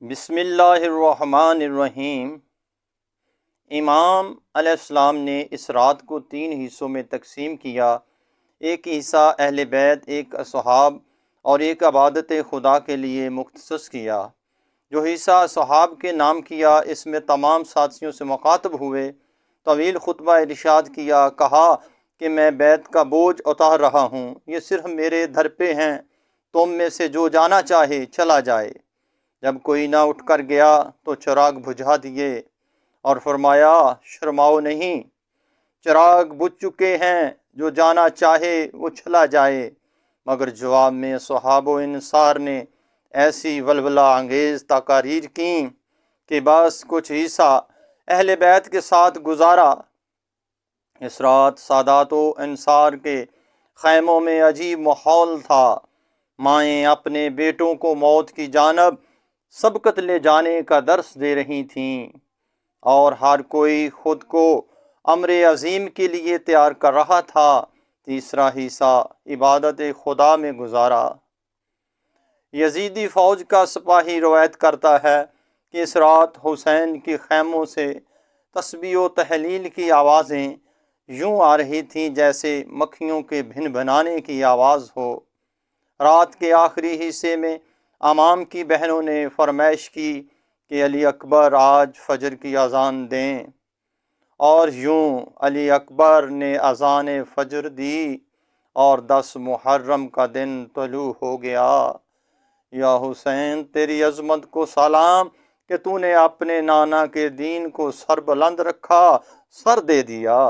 بسم اللہ الرحمن الرحیم۔ امام علیہ السلام نے اس رات کو 3 حصوں میں تقسیم کیا۔ ایک حصہ اہل بیت، ایک اصحاب اور ایک عبادت خدا کے لیے مختص کیا۔ جو حصہ اصحاب کے نام کیا، اس میں تمام ساتھیوں سے مخاطب ہوئے، طویل خطبہ ارشاد کیا، کہا کہ میں بیت کا بوجھ اتار رہا ہوں، یہ صرف میرے در پہ ہیں، تم میں سے جو جانا چاہے چلا جائے۔ جب کوئی نہ اٹھ کر گیا تو چراغ بجھا دیے اور فرمایا، شرماؤ نہیں، چراغ بجھ چکے ہیں، جو جانا چاہے وہ چلا جائے۔ مگر جواب میں صحاب و انصار نے ایسی ولولہ انگیز تقاریر کیں کہ بس کچھ حصہ اہل بیت کے ساتھ گزارا۔ اس رات سادات و انصار کے خیموں میں عجیب ماحول تھا۔ مائیں اپنے بیٹوں کو موت کی جانب سبقت لے جانے کا درس دے رہی تھیں، اور ہر کوئی خود کو امر عظیم کے لیے تیار کر رہا تھا۔ تیسرا حصہ عبادت خدا میں گزارا۔ یزیدی فوج کا سپاہی روایت کرتا ہے کہ اس رات حسین کے خیموں سے تسبیح و تحلیل کی آوازیں یوں آ رہی تھیں جیسے مکھیوں کے بھن بھنانے کی آواز ہو۔ رات کے آخری حصے میں امام کی بہنوں نے فرمائش کی کہ علی اکبر آج فجر کی اذان دیں، اور یوں علی اکبر نے اذان فجر دی اور 10 محرم کا دن طلوع ہو گیا۔ یا حسین، تیری عظمت کو سلام کہ تو نے اپنے نانا کے دین کو سر بلند رکھا، سر دے دیا۔